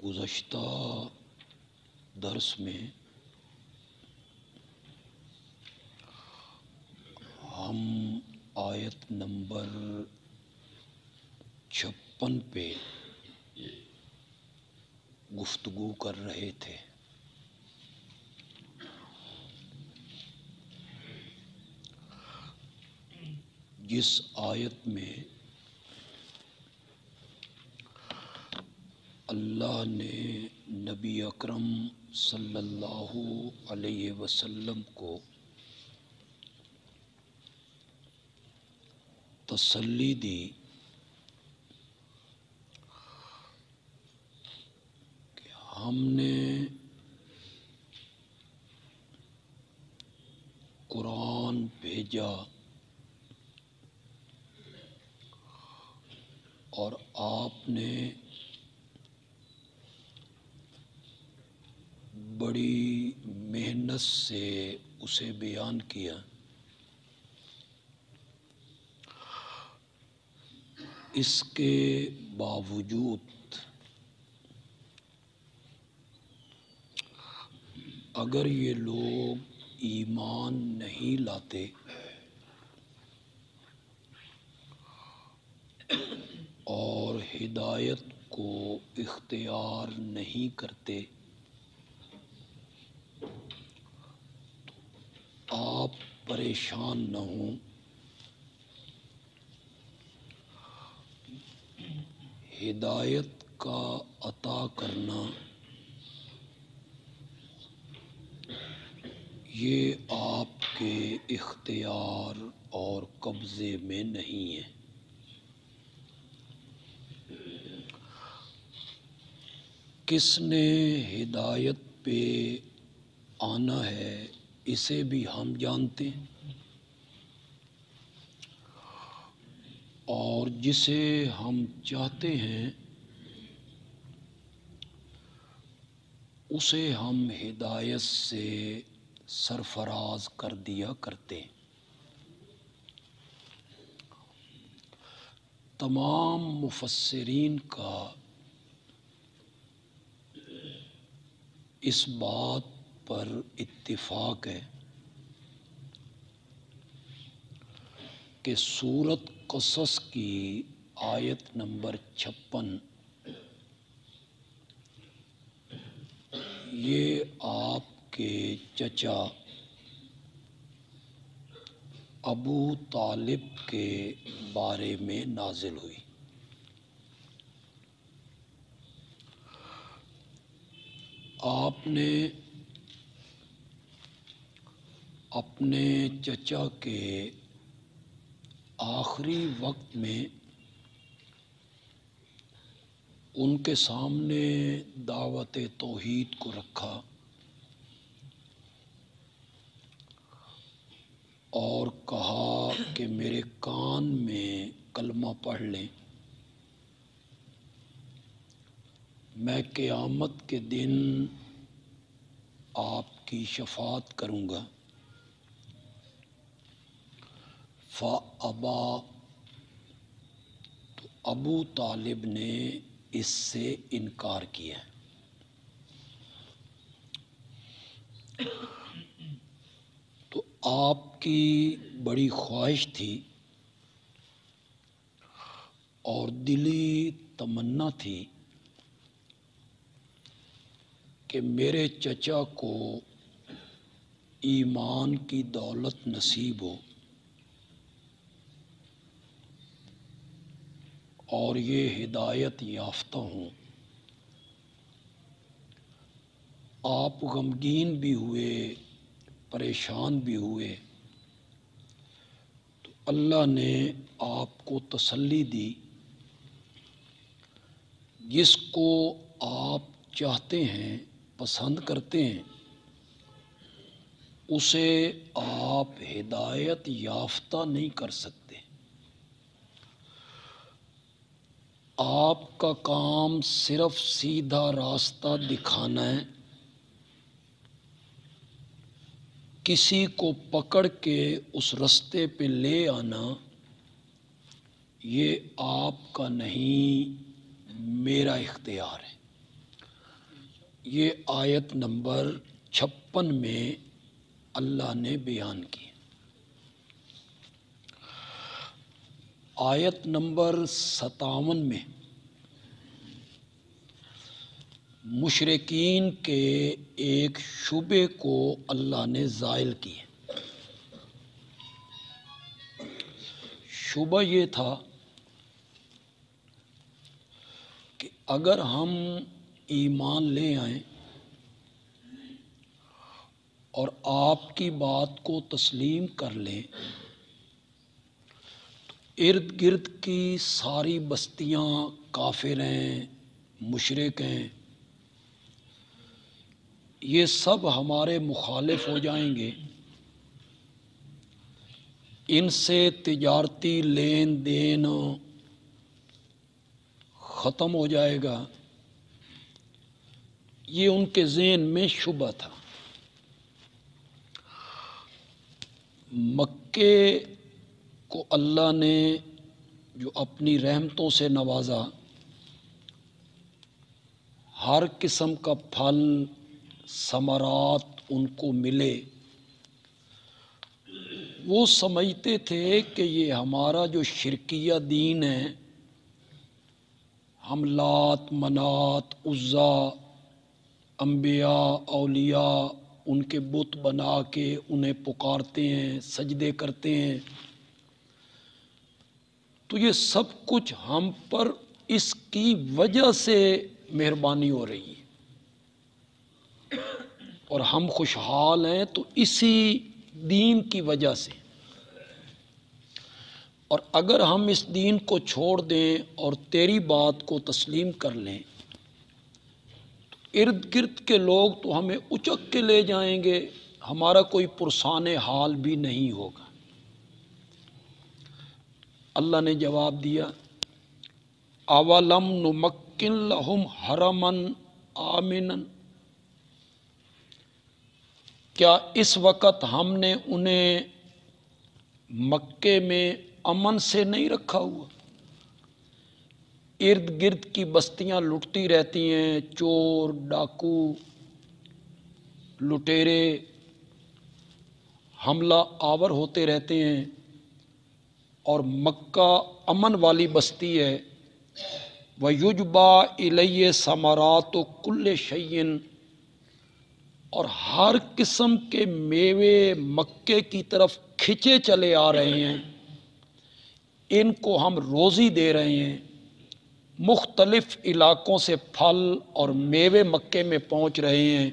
گزشتہ درس میں ہم آیت نمبر 56 پہ گفتگو کر رہے تھے۔ جس آیت میں اللہ نے نبی اکرم صلی اللہ علیہ وسلم کو تسلی دی کہ ہم نے قرآن بھیجا اور آپ نے بڑی محنت سے اسے بیان کیا۔ اس کے باوجود اگر یہ لوگ ایمان نہیں لاتے اور ہدایت کو اختیار نہیں کرتے آپ پریشان نہ ہوں۔ ہدایت کا عطا کرنا یہ آپ کے اختیار اور قبضے میں نہیں ہے۔ کس نے ہدایت پہ آنا ہے اسے بھی ہم جانتے ہیں، اور جسے ہم چاہتے ہیں اسے ہم ہدایت سے سرفراز کر دیا کرتے ہیں۔ تمام مفسرین کا اس بات پر اتفاق ہے کہ سورۃ قصص کی آیت نمبر 56 یہ آپ کے چچا ابو طالب کے بارے میں نازل ہوئی۔ آپ نے اپنے چچا کے آخری وقت میں ان کے سامنے دعوت توحید کو رکھا اور کہا کہ میرے کان میں کلمہ پڑھ لیں، میں قیامت کے دن آپ کی شفاعت کروں گا۔ فَأَبَى، تو ابو طالب نے اس سے انکار کیا۔ تو آپ کی بڑی خواہش تھی اور دلی تمنا تھی کہ میرے چچا کو ایمان کی دولت نصیب ہو اور یہ ہدایت یافتہ ہوں۔ آپ غمگین بھی ہوئے، پریشان بھی ہوئے، تو اللہ نے آپ کو تسلی دی، جس کو آپ چاہتے ہیں، پسند کرتے ہیں، اسے آپ ہدایت یافتہ نہیں کر سکتے۔ آپ کا کام صرف سیدھا راستہ دکھانا ہے، کسی کو پکڑ کے اس راستے پہ لے آنا یہ آپ کا نہیں، میرا اختیار ہے۔ یہ آیت نمبر 56 میں اللہ نے بیان کی۔ آیت نمبر 57 میں مشرکین کے ایک شبے کو اللہ نے زائل کیا۔ شبہ یہ تھا کہ اگر ہم ایمان لے آئیں اور آپ کی بات کو تسلیم کر لیں تو ارد گرد کی ساری بستیاں کافر ہیں، مشرک ہیں، یہ سب ہمارے مخالف ہو جائیں گے، ان سے تجارتی لین دین ختم ہو جائے گا۔ یہ ان کے ذہن میں شبہ تھا۔ مکے کو اللہ نے جو اپنی رحمتوں سے نوازا، ہر قسم کا پھل ثمرات ان کو ملے، وہ سمجھتے تھے کہ یہ ہمارا جو شرکیہ دین ہے، ہم لات، منات، عزا، انبیاء، اولیاء، ان کے بت بنا کے انہیں پکارتے ہیں، سجدے کرتے ہیں، تو یہ سب کچھ ہم پر اس کی وجہ سے مہربانی ہو رہی ہے اور ہم خوشحال ہیں تو اسی دین کی وجہ سے۔ اور اگر ہم اس دین کو چھوڑ دیں اور تیری بات کو تسلیم کر لیں تو ارد گرد کے لوگ تو ہمیں اچک کے لے جائیں گے، ہمارا کوئی پرسان حال بھی نہیں ہوگا۔ اللہ نے جواب دیا، اولم نمکن لہم حرما آمنا، کیا اس وقت ہم نے انہیں مکے میں امن سے نہیں رکھا ہوا؟ ارد گرد کی بستیاں لٹتی رہتی ہیں، چور، ڈاکو، لٹیرے حملہ آور ہوتے رہتے ہیں، اور مکہ امن والی بستی ہے۔ وَيُجْبَى إِلَيْهِ ثَمَرَاتُ كُلِّ شَيْءٍ، اور ہر قسم کے میوے مکے کی طرف کھنچے چلے آ رہے ہیں، ان کو ہم روزی دے رہے ہیں۔ مختلف علاقوں سے پھل اور میوے مکے میں پہنچ رہے ہیں۔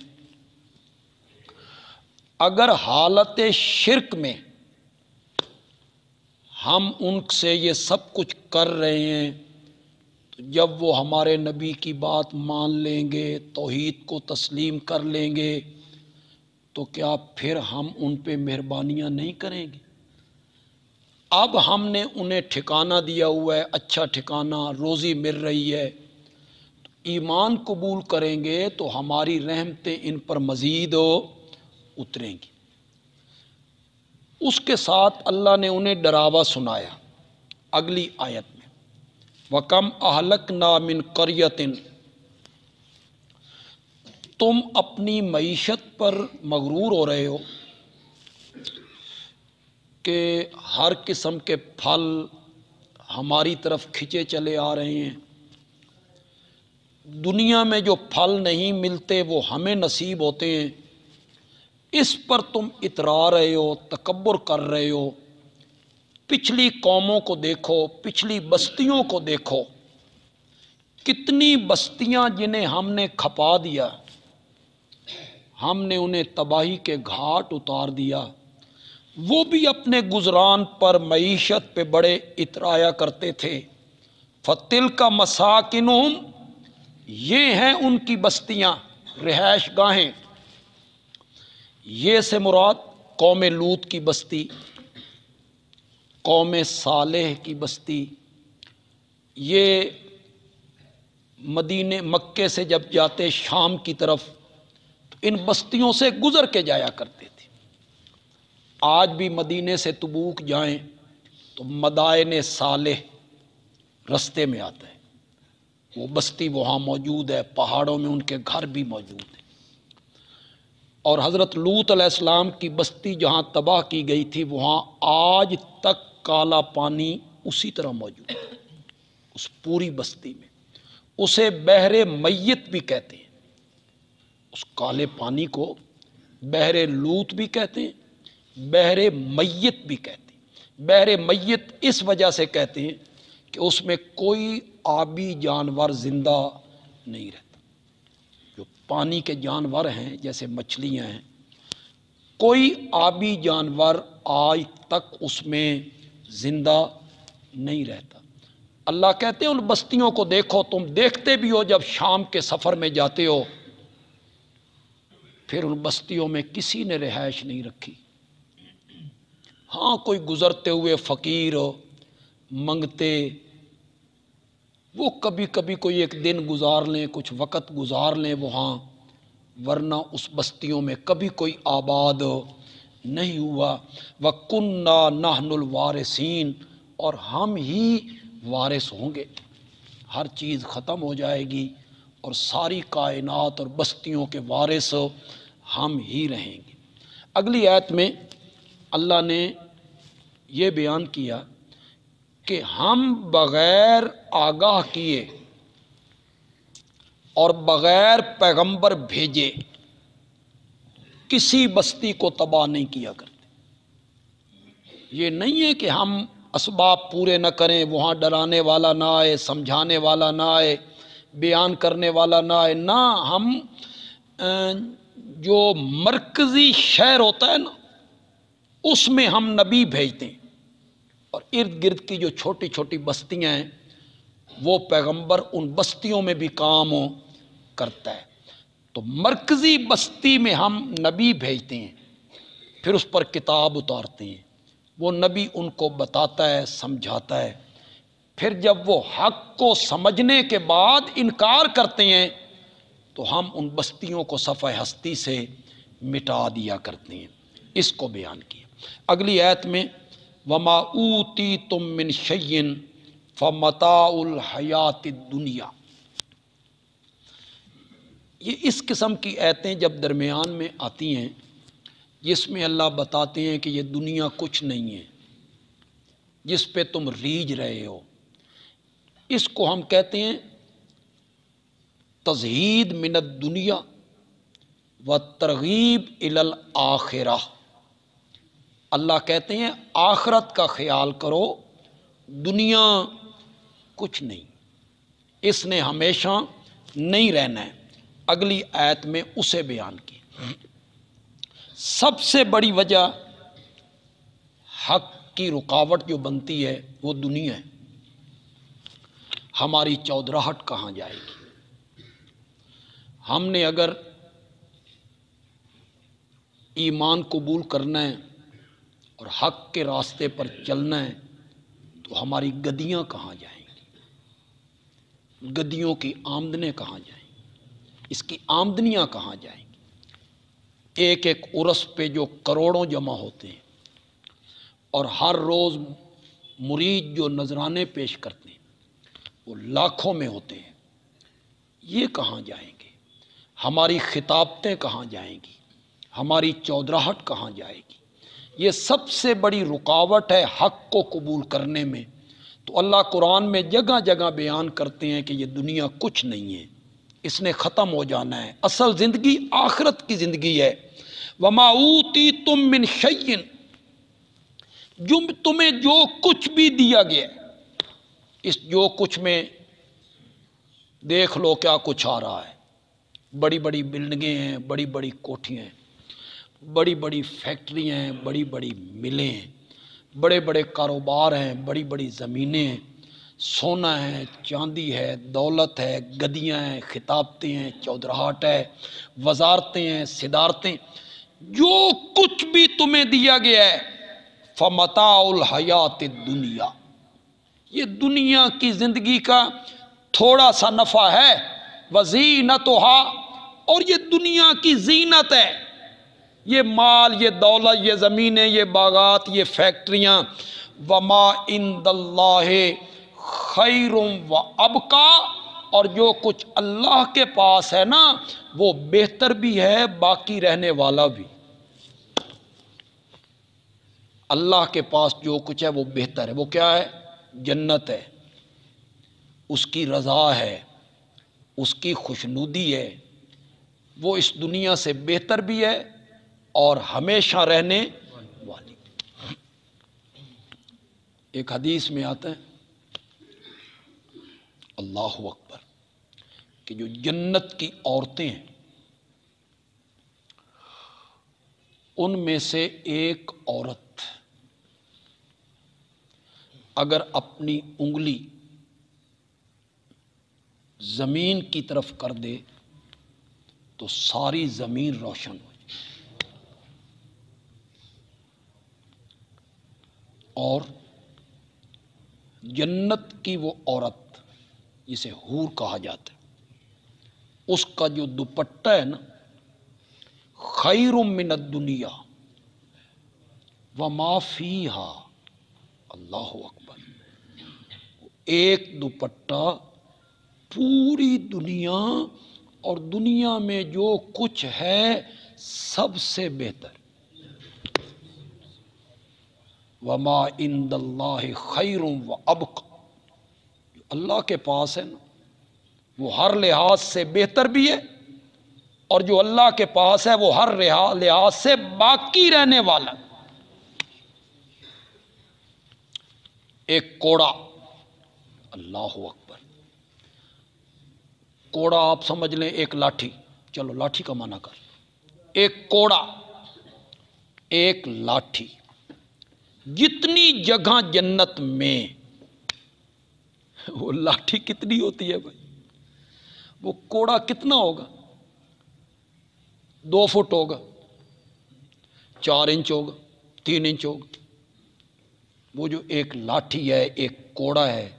اگر حالت شرک میں ہم ان سے یہ سب کچھ کر رہے ہیں تو جب وہ ہمارے نبی کی بات مان لیں گے، توحید کو تسلیم کر لیں گے، تو کیا پھر ہم ان پہ مہربانیاں نہیں کریں گے؟ اب ہم نے انہیں ٹھکانہ دیا ہوا ہے، اچھا ٹھکانہ، روزی مل رہی ہے، تو ایمان قبول کریں گے تو ہماری رحمتیں ان پر مزید اتریں گی۔ اس کے ساتھ اللہ نے انہیں ڈراوا سنایا اگلی آیت میں، وَكَمْ أَهْلَكْنَا مِنْ قَرْيَةٍ، تم اپنی معیشت پر مغرور ہو رہے ہو کہ ہر قسم کے پھل ہماری طرف کھنچے چلے آ رہے ہیں، دنیا میں جو پھل نہیں ملتے وہ ہمیں نصیب ہوتے ہیں، اس پر تم اترا رہے ہو، تکبر کر رہے ہو۔ پچھلی قوموں کو دیکھو، پچھلی بستیوں کو دیکھو، کتنی بستیاں جنہیں ہم نے کھپا دیا، ہم نے انہیں تباہی کے گھاٹ اتار دیا، وہ بھی اپنے گزران پر معیشت پہ بڑے اترایا کرتے تھے۔ فَتِلْكَ مَسَاكِنُهُمْ، یہ ہیں ان کی بستیاں، رہائش گاہیں۔ یہ سے مراد قوم لوط کی بستی، قوم صالح کی بستی۔ یہ مدینے مکے سے جب جاتے شام کی طرف تو ان بستیوں سے گزر کے جایا کرتے تھے۔ آج بھی مدینے سے تبوک جائیں تو مدائن صالح رستے میں آتا ہے، وہ بستی وہاں موجود ہے، پہاڑوں میں ان کے گھر بھی موجود ہیں۔ اور حضرت لوط علیہ السلام کی بستی جہاں تباہ کی گئی تھی وہاں آج تک کالا پانی اسی طرح موجود ہے، اس پوری بستی میں۔ اسے بحر میت بھی کہتے ہیں، اس کالے پانی کو بحر لوط بھی کہتے ہیں، بحر میت بھی کہتے ہیں۔ بحر میت اس وجہ سے کہتے ہیں کہ اس میں کوئی آبی جانور زندہ نہیں رہتا۔ جو پانی کے جانور ہیں جیسے مچھلیاں ہیں، کوئی آبی جانور آج تک اس میں زندہ نہیں رہتا۔ اللہ کہتے ہیں ان بستیوں کو دیکھو، تم دیکھتے بھی ہو جب شام کے سفر میں جاتے ہو، پھر ان بستیوں میں کسی نے رہائش نہیں رکھی۔ ہاں کوئی گزرتے ہوئے فقیر منگتے وہ کبھی کبھی کوئی ایک دن گزار لیں، کچھ وقت گزار لیں وہاں، ورنہ اس بستیوں میں کبھی کوئی آباد نہیں ہوا۔ وَكُنَّا نَحْنُ الْوَارِثِينَ، اور ہم ہی وارث ہوں گے۔ ہر چیز ختم ہو جائے گی اور ساری کائنات اور بستیوں کے وارث ہم ہی رہیں گے۔ اگلی آیت میں اللہ نے یہ بیان کیا کہ ہم بغیر آگاہ کیے اور بغیر پیغمبر بھیجے کسی بستی کو تباہ نہیں کیا کرتے۔ یہ نہیں ہے کہ ہم اسباب پورے نہ کریں، وہاں ڈرانے والا نہ آئے، سمجھانے والا نہ آئے، بیان کرنے والا نہ آئے، نہ ہم جو مرکزی شہر ہوتا ہے نا اس میں ہم نبی بھیجتے ہیں، اور ارد گرد کی جو چھوٹی چھوٹی بستیاں ہیں وہ پیغمبر ان بستیوں میں بھی کام کرتا ہے۔ تو مرکزی بستی میں ہم نبی بھیجتے ہیں، پھر اس پر کتاب اتارتے ہیں، وہ نبی ان کو بتاتا ہے، سمجھاتا ہے۔ پھر جب وہ حق کو سمجھنے کے بعد انکار کرتے ہیں تو ہم ان بستیوں کو صفحہ ہستی سے مٹا دیا کرتے ہیں۔ اس کو بیان کیا۔ اگلی آیت میں وَمَا أُوتِيتُم مِّن شَيْءٍ فَمَتَاعُ الْحَيَاةِ الدُّنْيَا، یہ اس قسم کی آیتیں جب درمیان میں آتی ہیں جس میں اللہ بتاتے ہیں کہ یہ دنیا کچھ نہیں ہے جس پہ تم ریجھ رہے ہو، اس کو ہم کہتے ہیں تزہید من الدنیا و ترغیب الی الآخرہ۔ اللہ کہتے ہیں آخرت کا خیال کرو، دنیا کچھ نہیں، اس نے ہمیشہ نہیں رہنا ہے۔ اگلی آیت میں اسے بیان کی۔ سب سے بڑی وجہ حق کی رکاوٹ جو بنتی ہے وہ دنیا ہے۔ ہماری چودراہٹ کہاں جائے گی؟ ہم نے اگر ایمان قبول کرنا ہے اور حق کے راستے پر چلنا ہے تو ہماری گدیاں کہاں جائیں گی؟ گدیوں کی آمدنیں کہاں جائیں گی؟ اس کی آمدنیاں کہاں جائیں گی؟ ایک ایک عرس پہ جو کروڑوں جمع ہوتے ہیں اور ہر روز مرید جو نذرانے پیش کرتے ہیں وہ لاکھوں میں ہوتے ہیں، یہ کہاں جائیں گے؟ ہماری خطابتیں کہاں جائیں گی؟ ہماری چودراہٹ کہاں جائے گی؟ یہ سب سے بڑی رکاوٹ ہے حق کو قبول کرنے میں۔ تو اللہ قرآن میں جگہ جگہ بیان کرتے ہیں کہ یہ دنیا کچھ نہیں ہے، اس نے ختم ہو جانا ہے، اصل زندگی آخرت کی زندگی ہے۔ وَمَا أُوتِيتُم مِّن شَيْءٍ، تمہیں جو کچھ بھی دیا گیا ہے، اس جو کچھ میں دیکھ لو کیا کچھ آ رہا ہے۔ بڑی بڑی بلڈنگیں ہیں، بڑی بڑی کوٹھیاں ہیں، بڑی بڑی فیکٹریاں ہیں، بڑی بڑی ملیں ہیں، بڑے بڑے کاروبار ہیں، بڑی بڑی زمینیں ہیں، سونا ہے، چاندی ہے، دولت ہے، گدیاں ہیں، خطابتیں ہیں، چودراہٹ ہے، وزارتیں ہیں، صدارتیں، جو کچھ بھی تمہیں دیا گیا ہے فَمَتَاعُ الْحَيَاةِ الدُّنْيَا، یہ دنیا کی زندگی کا تھوڑا سا نفع ہے، وَزِينَتُهَا، اور یہ دنیا کی زینت ہے، یہ مال، یہ دولت، یہ زمینیں، یہ باغات، یہ فیکٹریاں۔ وَمَا عِندَ اللَّهِ خَيْرٌ وَأَبْقَىٰ، اور جو کچھ اللہ کے پاس ہے نا وہ بہتر بھی ہے، باقی رہنے والا بھی۔ اللہ کے پاس جو کچھ ہے وہ بہتر ہے، وہ کیا ہے؟ جنت ہے، اس کی رضا ہے، اس کی خوشنودی ہے، وہ اس دنیا سے بہتر بھی ہے اور ہمیشہ رہنے والی۔ ایک حدیث میں آتا ہے اللہ اکبر کہ جو جنت کی عورتیں ہیں ان میں سے ایک عورت اگر اپنی انگلی زمین کی طرف کر دے تو ساری زمین روشن ہو جائے، اور جنت کی وہ عورت جسے حور کہا جاتا ہے، اس کا جو دوپٹہ ہے نا خیر من الدنیا وما فیہا، اللہ اکبر، ایک دوپٹہ پوری دنیا اور دنیا میں جو کچھ ہے سب سے بہتر۔ وما عند اللہ خیر وابقی، جو اللہ کے پاس ہے نا وہ ہر لحاظ سے بہتر بھی ہے، اور جو اللہ کے پاس ہے وہ ہر لحاظ سے باقی رہنے والا۔ ایک کوڑا، اللہ اکبر، کوڑا آپ سمجھ لیں ایک لاٹھی، چلو لاٹھی کا معنی کر، ایک کوڑا، ایک لاٹھی، جتنی جگہ جنت میں وہ لاٹھی کتنی ہوتی ہے بھائی؟ وہ کوڑا کتنا ہوگا؟ 2 فٹ ہوگا، 4 انچ ہوگا، 3 انچ ہوگا۔ وہ جو ایک لاٹھی ہے، ایک کوڑا ہے،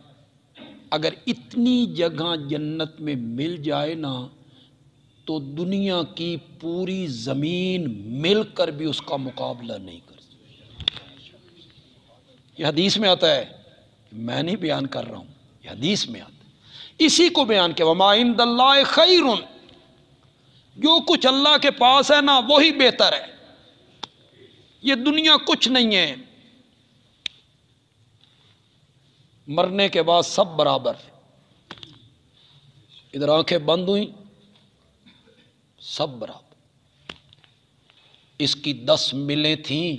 اگر اتنی جگہ جنت میں مل جائے نا تو دنیا کی پوری زمین مل کر بھی اس کا مقابلہ نہیں کر سکتی۔ یہ حدیث میں آتا ہے، میں نہیں بیان کر رہا ہوں، یہ حدیث میں آتا ہے، اسی کو بیان کیا، وما عند اللہ خیر، جو کچھ اللہ کے پاس ہے نا وہی بہتر ہے، یہ دنیا کچھ نہیں ہے، مرنے کے بعد سب برابر۔ ادھر آنکھیں بند ہوئیں سب برابر۔ اس کی 10 ملیں تھیں،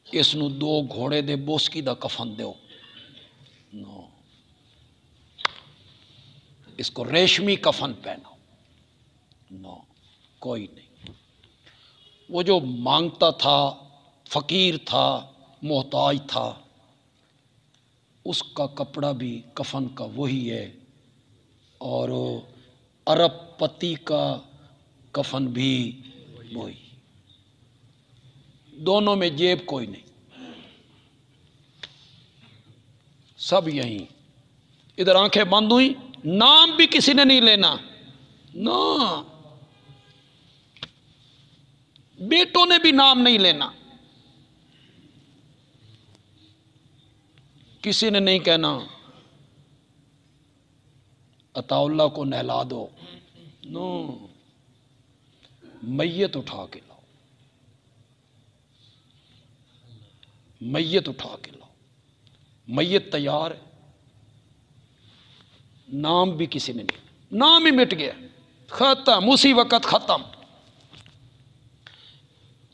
اس نو 2 گھوڑے دے بوسکی دا کفن دیو، نو، اس کو ریشمی کفن پہناؤ، نو، کوئی نہیں۔ وہ جو مانگتا تھا، فقیر تھا، محتاج تھا، اس کا کپڑا بھی کفن کا وہی ہے، اور ارب پتی کا کفن بھی وہی، دونوں میں جیب کوئی نہیں، سب یہیں۔ ادھر آنکھیں بند ہوئیں، نام بھی کسی نے نہیں لینا، نا، بیٹوں نے بھی نام نہیں لینا، کسی نے نہیں کہنا عطا اللہ کو نہلا دو، نو، میت اٹھا کے لاؤ، میت اٹھا کے لاؤ، میت تیار ہے، نام بھی کسی نے نہیں، نام ہی مٹ گیا، ختم، اسی وقت ختم۔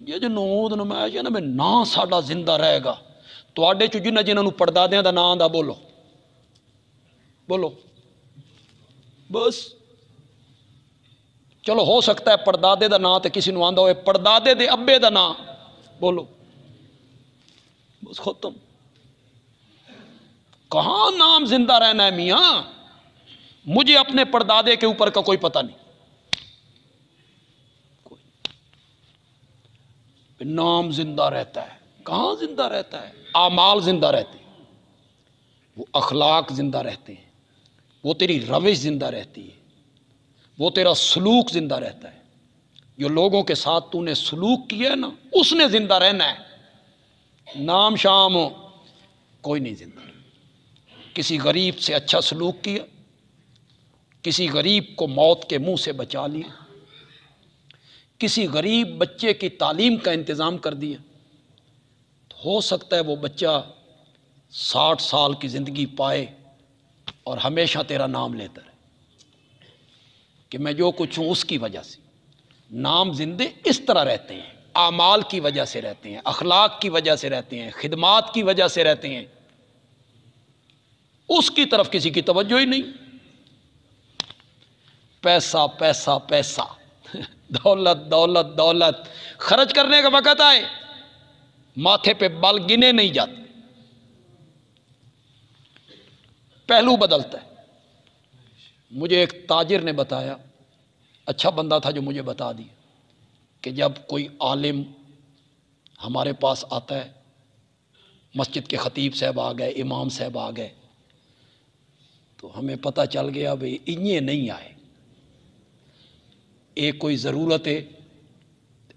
یہ جو نمود نمائش ہے نا میں نا ساڈا زندہ رہے گا، تواڈے چ جنہاں نوں پردادیاں دا نام دا بولو، بولو، بس چلو ہو سکتا ہے پردادے دا نام تے کسی نوں آندا ہوئے، پردادے دے ابے دا نام بولو، بس ختم۔ کہاں نام زندہ رہنا ہے میاں؟ مجھے اپنے پردادے کے اوپر کا کوئی پتہ نہیں، نام زندہ رہتا ہے، کہاں زندہ رہتا ہے؟ اعمال زندہ رہتے ہیں، وہ اخلاق زندہ رہتے ہیں، وہ تیری روش زندہ رہتی ہے، وہ تیرا سلوک زندہ رہتا ہے، جو لوگوں کے ساتھ تو نے سلوک کیا ہے نا اس نے زندہ رہنا ہے، نام شام کوئی نہیں زندہ رہنا۔ کسی غریب سے اچھا سلوک کیا، کسی غریب کو موت کے منہ سے بچا لیا، کسی غریب بچے کی تعلیم کا انتظام کر دیا، ہو سکتا ہے وہ بچہ 60 سال کی زندگی پائے اور ہمیشہ تیرا نام لیتا رہے کہ میں جو کچھ ہوں اس کی وجہ سے۔ نام زندے اس طرح رہتے ہیں، اعمال کی وجہ سے رہتے ہیں، اخلاق کی وجہ سے رہتے ہیں، خدمات کی وجہ سے رہتے ہیں، اس کی طرف کسی کی توجہ ہی نہیں۔ پیسہ پیسہ پیسہ، دولت دولت دولت، خرچ کرنے کا وقت آئے ماتھے پہ بال گنے نہیں جاتے، پہلو بدلتا ہے۔ مجھے ایک تاجر نے بتایا، اچھا بندہ تھا جو مجھے بتا دیا کہ جب کوئی عالم ہمارے پاس آتا ہے، مسجد کے خطیب صاحب آ گئے، امام صاحب آ گئے، تو ہمیں پتہ چل گیا بھئی انہیں نہیں آئے، ایک کوئی ضرورت ہے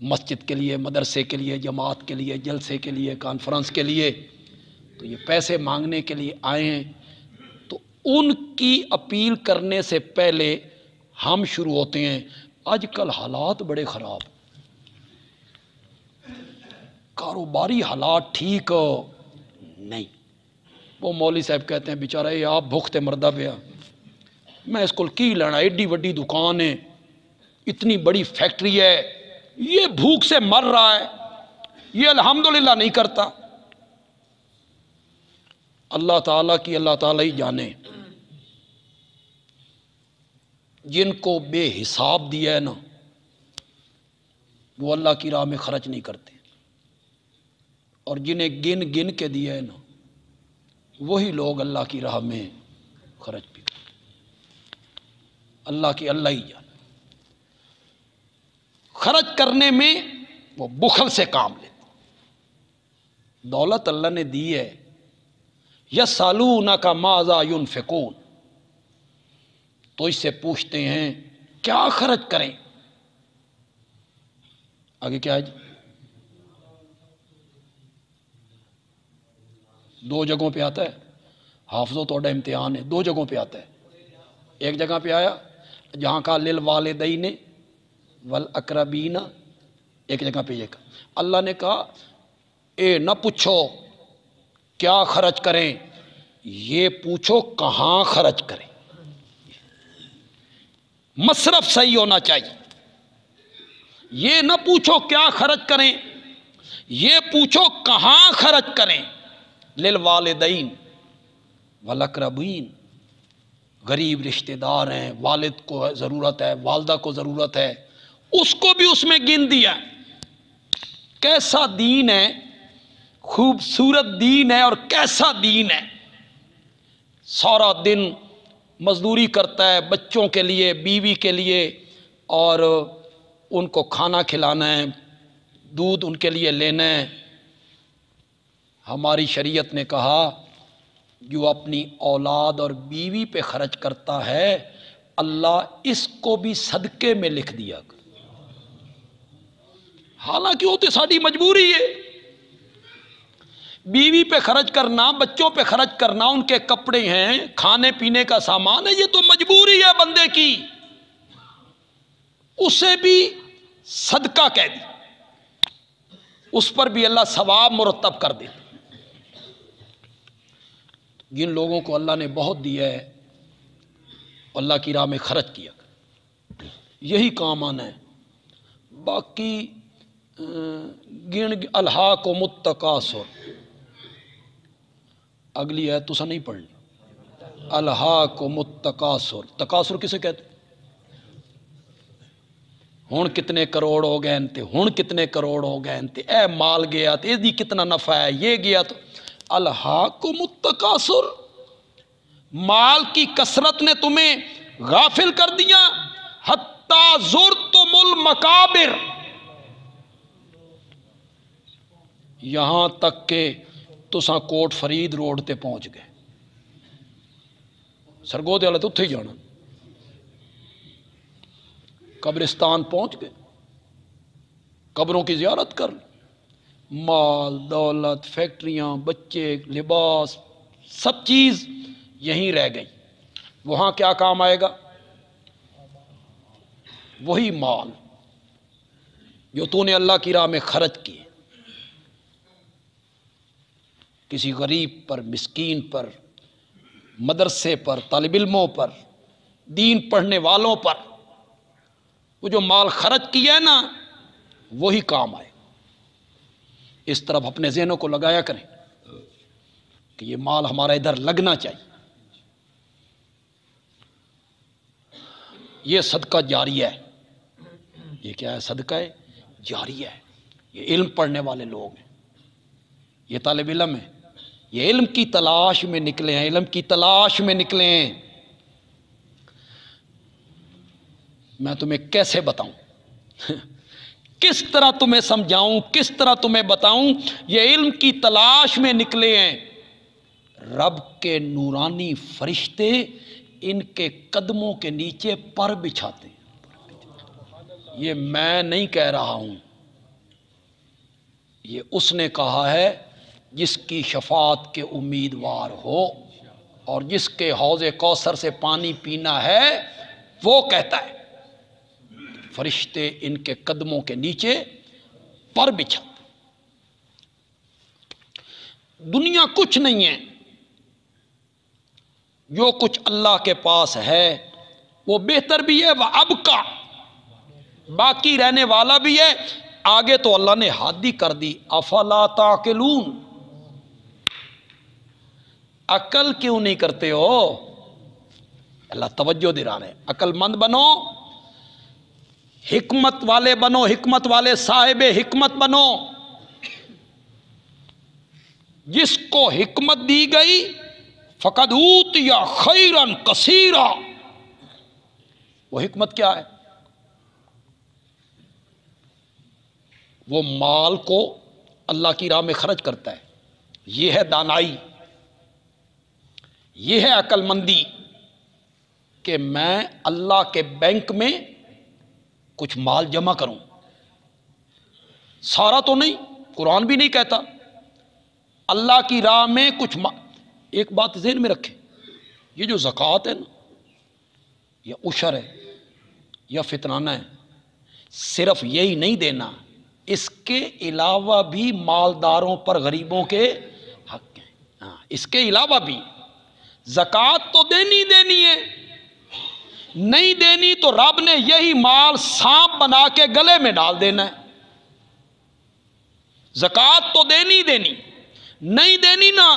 مسجد کے لیے، مدرسے کے لیے، جماعت کے لیے، جلسے کے لیے، کانفرنس کے لیے، تو یہ پیسے مانگنے کے لیے آئے ہیں، تو ان کی اپیل کرنے سے پہلے ہم شروع ہوتے ہیں۔ آج کل حالات بڑے خراب، کاروباری حالات ٹھیک نہیں۔ وہ مولوی صاحب کہتے ہیں بیچارہ یہ آپ بھوکتے مردہ پیا، میں اس کو کی لینا، ایڈی وڈی دکان ہے، اتنی بڑی فیکٹری ہے، یہ بھوک سے مر رہا ہے، یہ الحمدللہ نہیں کرتا۔ اللہ تعالیٰ کی اللہ تعالیٰ ہی جانے، جن کو بے حساب دیا ہے نا وہ اللہ کی راہ میں خرچ نہیں کرتے، اور جنہیں گن گن کے دیا ہے نا وہی لوگ اللہ کی راہ میں خرچ بھی کرتے۔ اللہ کی اللہ ہی جانے، خرچ کرنے میں وہ بخل سے کام لیتے۔ دولت اللہ نے دی ہے، یسألونک ماذا ينفقون، تو اس سے پوچھتے ہیں کیا خرچ کریں۔ آگے کیا ہے جی؟ 2 جگہوں پہ آتا ہے، حافظوں توڑا امتحان ہے، 2 جگہوں پہ آتا ہے۔ ایک جگہ پہ آیا جہاں کہا للوالدین والاقربین، ایک جگہ پہ یہ کہا، اللہ نے کہا اے نہ پوچھو کیا خرچ کریں، یہ پوچھو کہاں خرچ کریں۔ مصرف صحیح ہونا چاہیے، یہ نہ پوچھو کیا خرچ کریں، یہ پوچھو کہاں خرچ کریں۔ للوالدین والاقربین، غریب رشتہ دار ہیں، والد کو ضرورت ہے، والدہ کو ضرورت ہے، اس کو بھی اس میں گن دیا۔ کیسا دین ہے، خوبصورت دین ہے، اور کیسا دین ہے۔ سارا دن مزدوری کرتا ہے بچوں کے لیے، بیوی کے لیے، اور ان کو کھانا کھلانا ہے، دودھ ان کے لیے لینا ہے۔ ہماری شریعت نے کہا جو اپنی اولاد اور بیوی پہ خرچ کرتا ہے اللہ اس کو بھی صدقے میں لکھ دیا۔ حالانکہ وہ تو ساری مجبوری ہے، بیوی پہ خرچ کرنا، بچوں پہ خرچ کرنا، ان کے کپڑے ہیں، کھانے پینے کا سامان ہے، یہ تو مجبوری ہے بندے کی، اسے بھی صدقہ کہہ دی، اس پر بھی اللہ ثواب مرتب کر دے۔ جن لوگوں کو اللہ نے بہت دیا ہے اللہ کی راہ میں خرچ کیا، یہی کام آنا ہے۔ باقی گن الہاکم التکاثر، اگلی ہے تو نہیں پڑھنی، الہاکم التکاثر، تکاثر کسے کہتے؟ ہن کتنے کروڑ ہو گئے انتے، ہن کتنے کروڑ ہو گئے انتے، اے مال گیا تو اس دی کتنا نفع ہے، یہ گیا تو الہاکم التکاثر، مال کی کثرت نے تمہیں غافل کر دیا، حتی زرتم المقابر، یہاں تک کہ تساں کوٹ فرید روڈ تے پہنچ گئے، سرگودے والے تو اتھے ہی جانا، قبرستان پہنچ گئے، قبروں کی زیارت کر لی، مال دولت، فیکٹریاں، بچے، لباس، سب چیز یہیں رہ گئی، وہاں کیا کام آئے گا؟ وہی مال جو تو نے اللہ کی راہ میں خرچ کیے، کسی غریب پر، مسکین پر، مدرسے پر، طالب علموں پر، دین پڑھنے والوں پر، وہ جو مال خرچ کیا ہے نا وہی کام آئے۔ اس طرف اپنے ذہنوں کو لگایا کریں کہ یہ مال ہمارا ادھر لگنا چاہیے۔ یہ صدقہ جاریہ ہے۔ یہ کیا ہے؟ صدقہ جاریہ ہے۔ یہ علم پڑھنے والے لوگ ہیں، یہ طالب علم ہیں، یہ علم کی تلاش میں نکلے ہیں، علم کی تلاش میں نکلے ہیں۔ میں تمہیں کیسے بتاؤں، کس طرح تمہیں سمجھاؤں، کس طرح تمہیں بتاؤں؟ یہ علم کی تلاش میں نکلے ہیں۔ رب کے نورانی فرشتے ان کے قدموں کے نیچے پر بچھاتے ہیں۔ یہ میں نہیں کہہ رہا ہوں، یہ اس نے کہا ہے جس کی شفاعت کے امیدوار ہو اور جس کے حوض کوثر سے پانی پینا ہے، وہ کہتا ہے فرشتے ان کے قدموں کے نیچے پر بچھاتے۔ دنیا کچھ نہیں ہے، جو کچھ اللہ کے پاس ہے وہ بہتر بھی ہے، وہ اب کا باقی رہنے والا بھی ہے۔ آگے تو اللہ نے حد ہی کر دی، افلا تعقلون، عقل کیوں نہیں کرتے ہو؟ اللہ توجہ دلا رہے ہیں، عقل مند بنو، حکمت والے بنو، حکمت والے صاحب حکمت بنو۔ جس کو حکمت دی گئی فقد اوتی خیرا کثیرا، وہ حکمت کیا ہے؟ وہ مال کو اللہ کی راہ میں خرچ کرتا ہے۔ یہ ہے دانائی، یہ ہے عقل مندی کہ میں اللہ کے بینک میں کچھ مال جمع کروں، سارا تو نہیں، قرآن بھی نہیں کہتا، اللہ کی راہ میں کچھ ایک بات ذہن میں رکھیں، یہ جو زکوٰۃ ہے نا، یا عشر ہے یا فطرانہ ہے، صرف یہی نہیں دینا، اس کے علاوہ بھی مالداروں پر غریبوں کے حق ہیں۔ اس کے علاوہ بھی زکوٰۃ تو دینی ہے، نہیں دینی تو رب نے یہی مال سانپ بنا کے گلے میں ڈال دینا ہے۔ زکوٰۃ تو دینی، نہیں دینی نا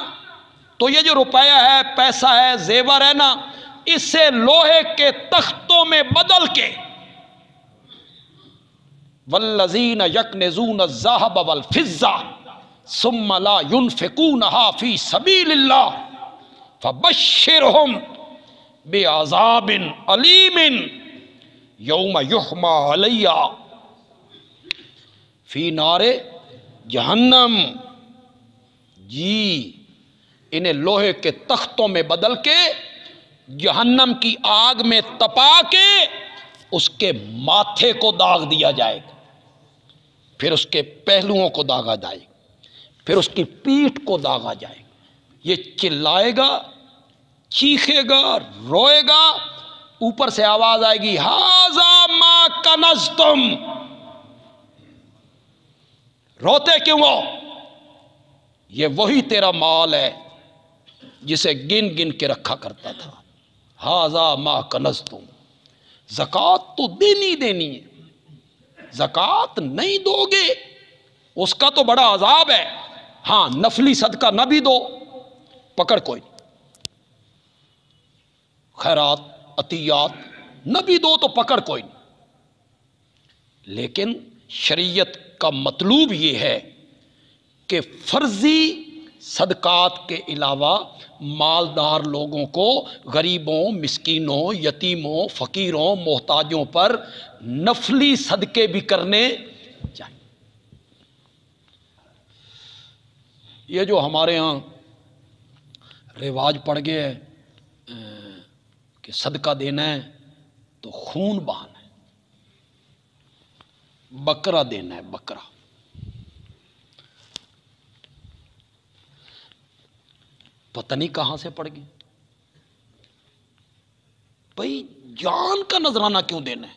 تو یہ جو روپیہ ہے، پیسہ ہے، زیور ہے نا، اسے لوہے کے تختوں میں بدل کے والذین یکنزون الذھب والفضہ ثم لا ينفقونها فی سبیل اللہ فبشرہم بعذاب علیم یوم یحمى علیہ فی نار جہنم۔ جی انہیں لوہے کے تختوں میں بدل کے جہنم کی آگ میں تپا کے اس کے ماتھے کو داغ دیا جائے گا، پھر اس کے پہلوؤں کو داغا جائے گا، پھر اس کی پیٹھ کو داغا جائے گا۔ یہ چلائے گا، چیخے گا، روئے گا، اوپر سے آواز آئے گی ھذا ما کنزتم۔ روتے کیوں ہو؟ یہ وہی تیرا مال ہے جسے گن گن کے رکھا کرتا تھا۔ ھذا ما کنزتم۔ زکوٰۃ تو دینی ہے، زکوٰۃ نہیں دو گے اس کا تو بڑا عذاب ہے۔ ہاں نفلی صدقہ نہ بھی دو، پکڑ کوئی نہیں، خیرات عطیات نہ بھی دو تو پکڑ کوئی نہیں، لیکن شریعت کا مطلوب یہ ہے کہ فرضی صدقات کے علاوہ مالدار لوگوں کو، غریبوں، مسکینوں، یتیموں، فقیروں، محتاجوں پر نفلی صدقے بھی کرنے چاہیے۔ یہ جو ہمارے ہاں رواج پڑ گیا ہے کہ صدقہ دینا ہے تو خون بہانا ہے، بکرا دینا ہے، بکرا۔ پتہ نہیں کہاں سے پڑ گئی بھائی، جان کا نذرانہ کیوں دینا ہے؟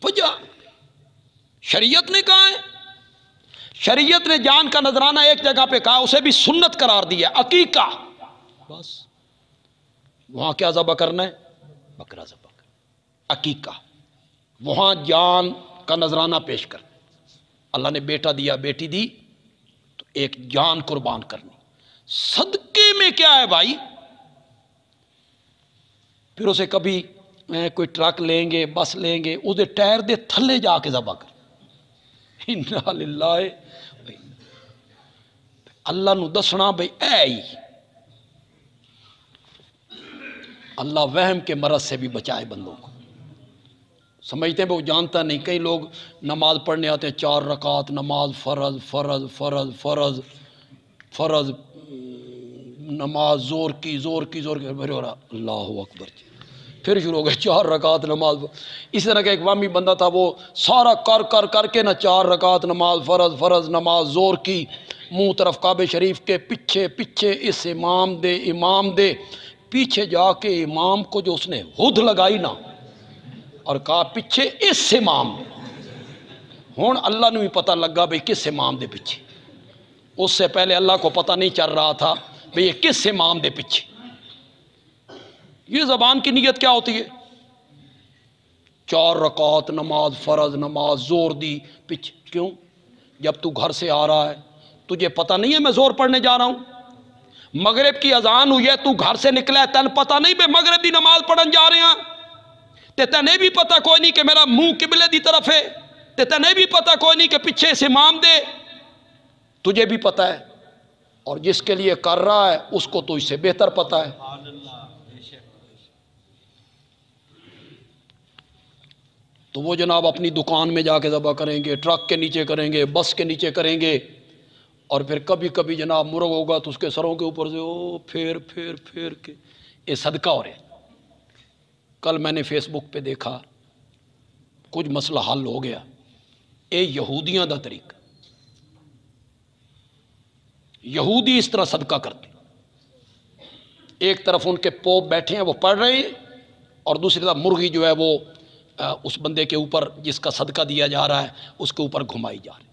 وجہ شریعت نے کہا ہے، شریعت نے جان کا نذرانہ ایک جگہ پہ کہا، اسے بھی سنت قرار دیا، عقیقہ، بس وہاں کیا ذبح کرنا ہے؟ بکرا ذبح کرنا، عقیقہ، وہاں جان کا نذرانہ پیش کرنا۔ اللہ نے بیٹا دیا، بیٹی دی، تو ایک جان قربان کرنی۔ صدقے میں کیا ہے بھائی؟ پھر اسے کبھی کوئی ٹرک لیں گے، بس لیں گے، اس دے ٹائر دے تھلے جا کے ذبح کر، انا للہ، اللہ نو دسنا بھئی اے ہی، اللہ وہم کے مرض سے بھی بچائے بندوں کو۔ سمجھتے ہیں وہ جانتا نہیں، کئی لوگ نماز پڑھنے آتے ہیں 4 رکعت نماز، فرض فرض فرض فرض فرض، نماز زور کی زور کی زور کی، پھر ہو رہا اللہ اکبر، پھر شروع ہو گئے 4 رکعت نماز۔ اس طرح کا ایک وامی بندہ تھا، وہ سارا کر کے نہ 4 رکعت نماز، فرض فرض نماز زور کی، منہ طرف کعبہ شریف کے، پیچھے پیچھے اس امام دے، پیچھے جا کے امام کو جو اس نے ہدھ لگائی نا، اور کہا پیچھے اس امام دے، ہون اللہ نے بھی پتہ لگا بھئی کس امام دے پیچھے، اس سے پہلے اللہ کو پتہ نہیں چل رہا تھا بھئی یہ کس امام دے پیچھے۔ یہ زبان کی نیت کیا ہوتی ہے؟ 4 رکعت نماز، فرض نماز زور دی پیچھے، کیوں؟ جب تو گھر سے آ رہا ہے تجھے پتہ نہیں ہے میں زور پڑھنے جا رہا ہوں؟ مغرب کی اذان ہوئی ہے، تو گھر سے نکلا ہے، تن پتہ نہیں بے مغرب دی نماز پڑھن جا رہے ہیں، تے تنے بھی پتہ کوئی نہیں کہ میرا منہ قبلے دی طرف ہے، تے تنے بھی پتہ کوئی نہیں کہ پیچھے سے امام دے، تجھے بھی پتہ ہے، اور جس کے لیے کر رہا ہے اس کو تو اس سے بہتر پتہ ہے۔ تو وہ جناب اپنی دکان میں جا کے ذبح کریں گے، ٹرک کے نیچے کریں گے، بس کے نیچے کریں گے، اور پھر کبھی کبھی جناب مرغ ہوگا تو اس کے سروں کے اوپر سے پھیر کے یہ صدقہ ہو رہے۔ کل میں نے فیس بک پہ دیکھا، کچھ مسئلہ حل ہو گیا، اے یہودیاں دا طریقہ، یہودی اس طرح صدقہ کرتے، ایک طرف ان کے پوپ بیٹھے ہیں وہ پڑھ رہے ہیں، اور دوسری طرف مرغی جو ہے وہ اس بندے کے اوپر جس کا صدقہ دیا جا رہا ہے اس کے اوپر گھمائی جا رہی۔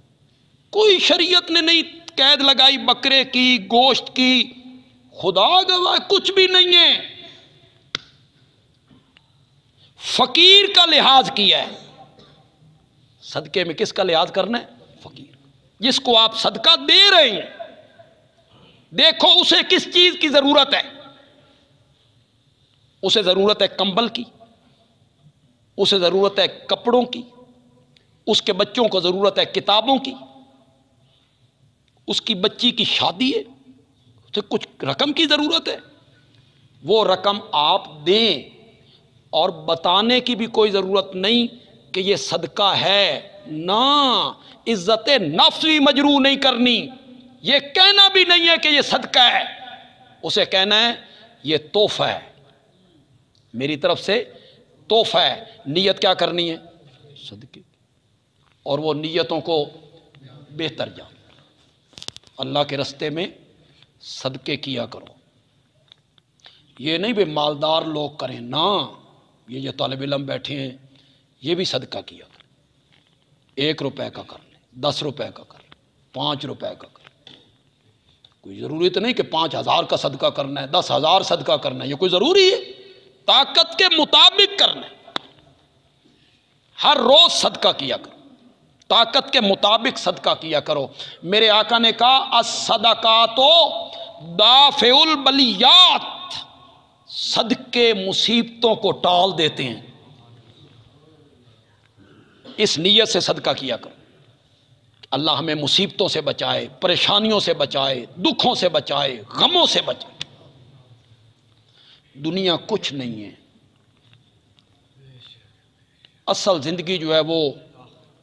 کوئی شریعت نے نہیں قید لگائی بکرے کی، گوشت کی، خدا گواہ کچھ بھی نہیں ہے، فقیر کا لحاظ کیا ہے۔ صدقے میں کس کا لحاظ کرنا ہے؟ فقیر، جس کو آپ صدقہ دے رہے ہیں، دیکھو اسے کس چیز کی ضرورت ہے، اسے ضرورت ہے کمبل کی، اسے ضرورت ہے کپڑوں کی، اس کے بچوں کو ضرورت ہے کتابوں کی، اس کی بچی کی شادی ہے، اسے کچھ رقم کی ضرورت ہے، وہ رقم آپ دیں، اور بتانے کی بھی کوئی ضرورت نہیں کہ یہ صدقہ ہے، نہ عزت نفس بھی مجروح نہیں کرنی، یہ کہنا بھی نہیں ہے کہ یہ صدقہ ہے، اسے کہنا ہے یہ تحفہ ہے، میری طرف سے تحفہ ہے۔ نیت کیا کرنی ہے؟ صدقے، اور وہ نیتوں کو بہتر جان، اللہ کے رستے میں صدقے کیا کرو، یہ نہیں بے مالدار لوگ کریں، نہ، یہ جو طالب علم بیٹھے ہیں یہ بھی صدقہ کیا کریں، 1 روپے کا کر لیں، 10 روپے کا کر لیں، 5 روپے کا کر لیں، کوئی ضرورت نہیں کہ 5,000 کا صدقہ کرنا ہے، 10,000 صدقہ کرنا ہے، یہ کوئی ضروری ہے؟ طاقت کے مطابق کرنا ہے، ہر روز صدقہ کیا کرو، طاقت کے مطابق صدقہ کیا کرو۔ میرے آقا نے کہا الصدقات دافع البلیات، صدقے مصیبتوں کو ٹال دیتے ہیں، اس نیت سے صدقہ کیا کرو، اللہ ہمیں مصیبتوں سے بچائے، پریشانیوں سے بچائے، دکھوں سے بچائے، غموں سے بچائے۔ دنیا کچھ نہیں ہے، اصل زندگی جو ہے وہ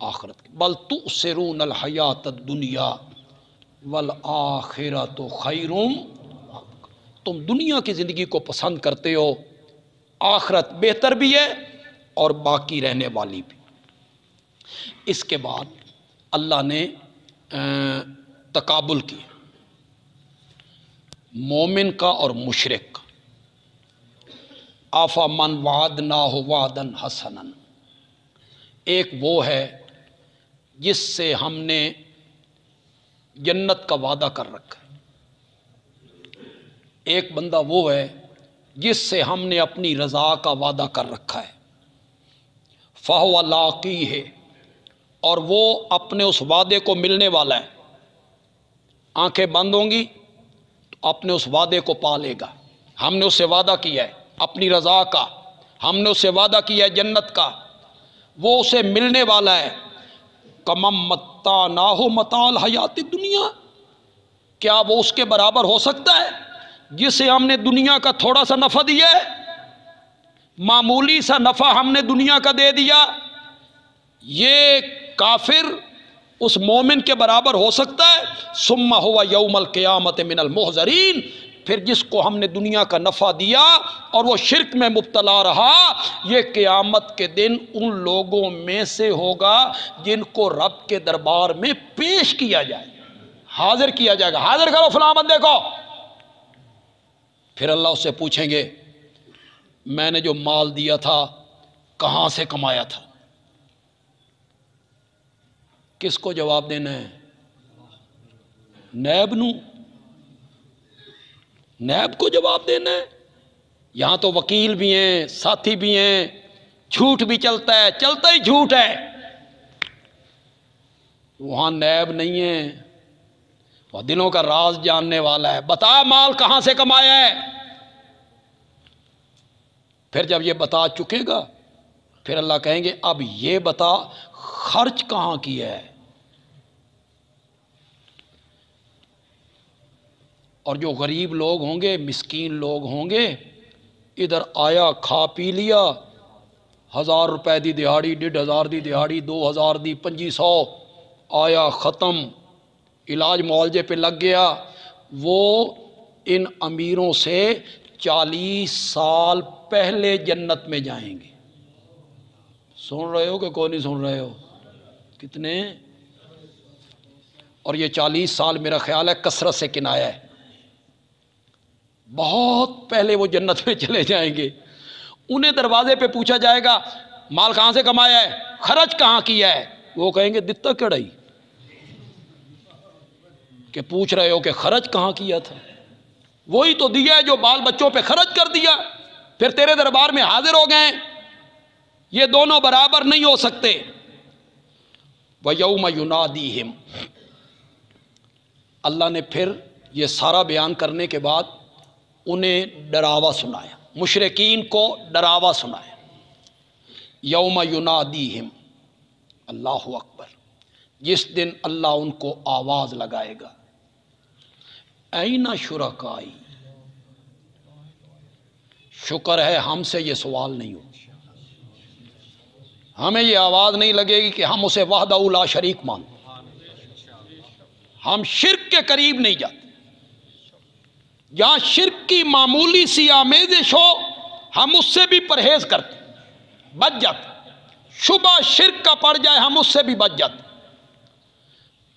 آخرت کی، بل تؤثرون الحیات الدنیا والآخرۃ خیر، تم دنیا کی زندگی کو پسند کرتے ہو، آخرت بہتر بھی ہے اور باقی رہنے والی بھی۔ اس کے بعد اللہ نے تقابل کی، مومن کا اور مشرک کا، آفا من وعدناہ وعدا حسنا، ایک وہ ہے جس سے ہم نے جنت کا وعدہ کر رکھا ہے، ایک بندہ وہ ہے جس سے ہم نے اپنی رضا کا وعدہ کر رکھا ہے، فَهُوَ لَاقِيهِ، اور وہ اپنے اس وعدے کو ملنے والا ہے۔ آنکھیں بند ہوں گی تو اپنے اس وعدے کو پا لے گا۔ ہم نے اس سے وعدہ کیا ہے اپنی رضا کا، ہم نے اس سے وعدہ کیا ہے جنت کا، وہ اسے ملنے والا ہے۔ کَمَن مَّتَّعْنَاهُ مَتَاعَ الْحَیَاةِ الدُّنْیَا، کیا وہ اس کے برابر ہو سکتا ہے جسے ہم نے دنیا کا تھوڑا سا نفع دیا ہے؟ معمولی سا نفع ہم نے دنیا کا دے دیا، یہ کافر اس مومن کے برابر ہو سکتا ہے؟ ثم هو یوم القیامت من المحضرین، پھر جس کو ہم نے دنیا کا نفع دیا اور وہ شرک میں مبتلا رہا، یہ قیامت کے دن ان لوگوں میں سے ہوگا جن کو رب کے دربار میں پیش کیا جائے، حاضر کیا جائے گا۔ حاضر کرو فلاں بندے کو، پھر اللہ اس سے پوچھیں گے میں نے جو مال دیا تھا کہاں سے کمایا تھا؟ کس کو جواب دینا ہے؟ نیب نو، نیب کو جواب دینا ہے۔ یہاں تو وکیل بھی ہیں، ساتھی بھی ہیں، جھوٹ بھی چلتا ہے، چلتا ہی جھوٹ ہے، وہاں نیب نہیں ہے، وہ دلوں کا راز جاننے والا ہے۔ بتا مال کہاں سے کمایا ہے؟ پھر جب یہ بتا چکے گا پھر اللہ کہیں گے اب یہ بتا خرچ کہاں کیا ہے؟ اور جو غریب لوگ ہوں گے، مسکین لوگ ہوں گے، ادھر آیا کھا پی لیا، 1000 روپے دی دہاڑی، 1500 دی دہاڑی، 2000 دی، 2500 آیا ختم، علاج معالجے پہ لگ گیا، وہ ان امیروں سے 40 سال پہلے جنت میں جائیں گے۔ سن رہے ہو کہ کوئی نہیں سن رہے ہو؟ کتنے؟ اور یہ 40 سال میرا خیال ہے کثرت سے کنایا ہے، بہت پہلے وہ جنت میں چلے جائیں گے۔ انہیں دروازے پہ پوچھا جائے گا مال کہاں سے کمایا ہے، خرچ کہاں کیا ہے؟ وہ کہیں گے دتا کڑائی کہ پوچھ رہے ہو کہ خرچ کہاں کیا تھا؟ وہی تو دیا ہے جو بال بچوں پہ خرچ کر دیا، پھر تیرے دربار میں حاضر ہو گئے۔ یہ دونوں برابر نہیں ہو سکتے۔ وَيَوْمَ يُنَادِيهِمْ، اللہ نے پھر یہ سارا بیان کرنے کے بعد انہیں ڈراوا سنایا، مشرکین کو ڈراوا سنایا۔ یوم ینادیہم، اللہ اکبر، جس دن اللہ ان کو آواز لگائے گا، این شرکائی، شکر ہے ہم سے یہ سوال نہیں ہو، ہمیں یہ آواز نہیں لگے گی کہ ہم اسے وحدہ لا شریک مانتے، ہم شرک کے قریب نہیں جاتے۔ جہاں شرک کی معمولی سی آمیزش ہو ہم اس سے بھی پرہیز کرتے، بچ جاتے، شبہ شرک کا پڑ جائے ہم اس سے بھی بچ جاتے۔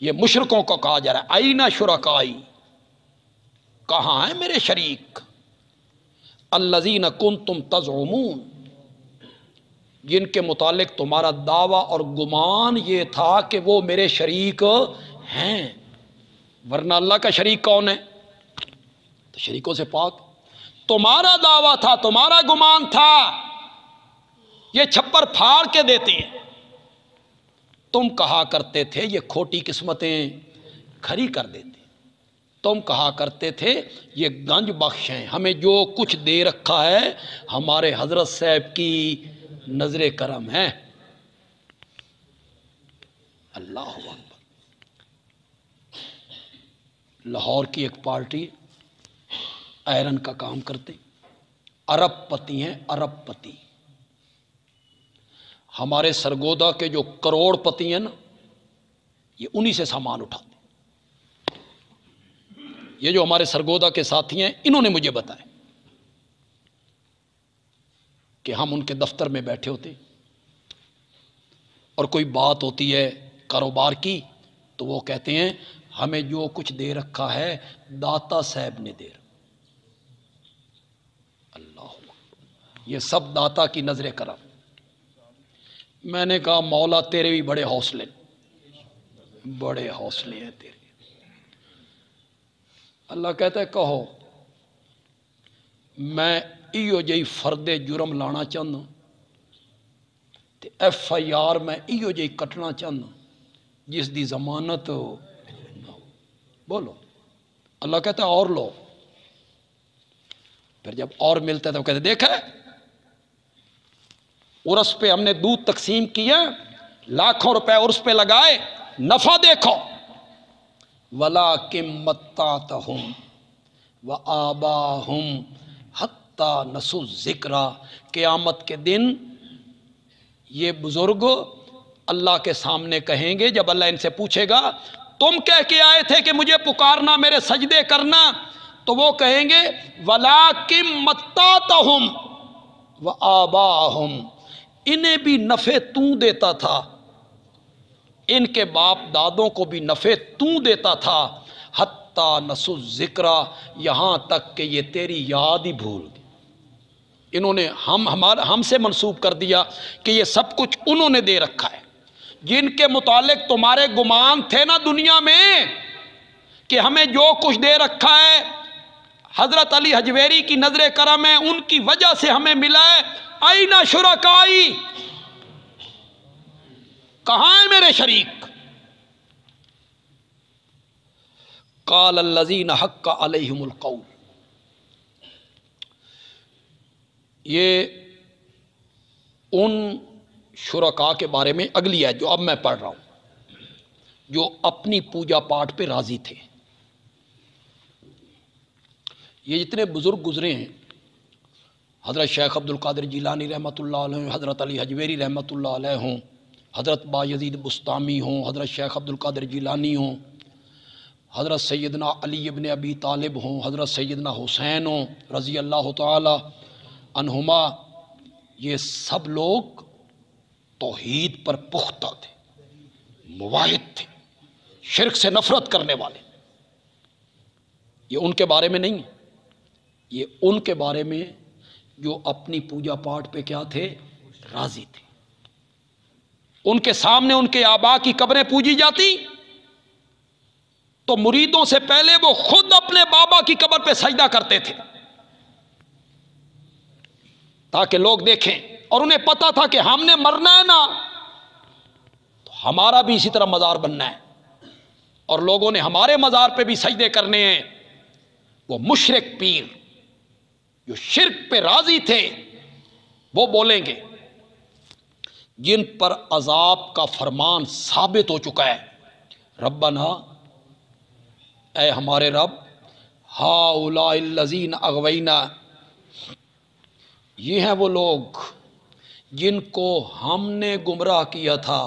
یہ مشرکوں کو کہا جا رہا ہے این شرکائی، کہاں ہیں میرے شریک؟ الذین کنتم تزعمون، جن کے متعلق تمہارا دعویٰ اور گمان یہ تھا کہ وہ میرے شریک ہیں، ورنہ اللہ کا شریک کون ہے؟ تو شریکوں سے پاک۔ تمہارا دعویٰ تھا، تمہارا گمان تھا، یہ چھپر پھاڑ کے دیتے ہیں، تم کہا کرتے تھے یہ کھوٹی قسمتیں کھری کر دیتے، تم کہا کرتے تھے یہ گنج بخش ہیں، ہمیں جو کچھ دے رکھا ہے ہمارے حضرت صاحب کی نظر کرم ہے۔ اللہ اکبر۔ لاہور کی ایک پارٹی آئرن کا کام کرتے، ارب پتی ہیں، ارب پتی۔ ہمارے سرگودا کے جو کروڑ پتی ہیں نا، یہ انہی سے سامان اٹھاتے۔ یہ جو ہمارے سرگودا کے ساتھی ہیں انہوں نے مجھے بتایا کہ ہم ان کے دفتر میں بیٹھے ہوتے اور کوئی بات ہوتی ہے کاروبار کی تو وہ کہتے ہیں ہمیں جو کچھ دے رکھا ہے داتا صاحب نے دے رکھا۔ اللہ، یہ سب داتا کی نظر کرم۔ میں نے کہا مولا تیرے بھی بڑے حوصلے ہیں تیرے۔ اللہ کہتا ہے کہو میں ایو جی فرد جرم لانا چاہنا تے ایف آئی آر میں ایو جی کٹنا چاہنا جس دی ضمانت نہ ہو۔ بولو، اللہ کہتا ہے اور لو۔ پھر جب اور ملتا ہے تو کہتے دیکھا عرس پہ ہم نے دودھ تقسیم کیا، لاکھوں روپے عرس پہ لگائے، نفع دیکھو۔ وَلَٰكِن مَتَّعْتَهُمْ وَآبَاءَهُمْ حَتَّىٰ نَسُوا الذِّكْرَ۔ قیامت کے دن یہ بزرگ اللہ کے سامنے کہیں گے، جب اللہ ان سے پوچھے گا تم کہہ کے آئے تھے کہ مجھے پکارنا، میرے سجدے کرنا، تو وہ کہیں گے وَلَٰكِن مَتَّعْتَهُمْ وَآبَاءَهُمْ، انہیں بھی نفع تو دیتا تھا، ان کے باپ دادوں کو بھی نفع تو دیتا تھا، حتیٰ نسوا الذکر، یہاں تک کہ یہ تیری یاد ہی بھول گئے۔ انہوں نے ہم سے منسوب کر دیا کہ یہ سب کچھ انہوں نے دے رکھا ہے، جن کے متعلق تمہارے گمان تھے نا دنیا میں کہ ہمیں جو کچھ دے رکھا ہے حضرت علی حجویری کی نظر کرم ہے، ان کی وجہ سے ہمیں ملا ہے۔ این شرکائی، کہاں ہے میرے شریک؟ قال الذین حق علیہم القول، یہ ان شرکاء کے بارے میں اگلی ہے جو اب میں پڑھ رہا ہوں، جو اپنی پوجا پاٹ پہ راضی تھے۔ یہ جتنے بزرگ گزرے ہیں، حضرت شیخ عبد القادر جیلانی رحمۃ اللہ علیہ، حضرت علی حجویری رحمۃ اللہ علیہ ہوں، حضرت بایزید بستامی ہوں، حضرت شیخ عبد القادر جیلانی ہوں، حضرت سیدنا علی ابن ابی طالب ہوں، حضرت سیدنا حسین ہوں رضی اللہ تعالی عنہما، یہ سب لوگ توحید پر پختہ تھے، موحد تھے، شرک سے نفرت کرنے والے۔ یہ ان کے بارے میں نہیں، یہ ان کے بارے میں جو اپنی پوجا پاٹ پہ کیا تھے؟ راضی تھے۔ ان کے سامنے ان کے آبا کی قبریں پوجی جاتی تو مریدوں سے پہلے وہ خود اپنے بابا کی قبر پہ سجدہ کرتے تھے تاکہ لوگ دیکھیں، اور انہیں پتا تھا کہ ہم نے مرنا ہے نا تو ہمارا بھی اسی طرح مزار بننا ہے، اور لوگوں نے ہمارے مزار پہ بھی سجدے کرنے ہیں۔ وہ مشرک پیر جو شرک پہ راضی تھے وہ بولیں گے، جن پر عذاب کا فرمان ثابت ہو چکا ہے، ربنا، اے ہمارے رب، ہؤلاء الذین اغوینا، یہ ہیں وہ لوگ جن کو ہم نے گمراہ کیا تھا۔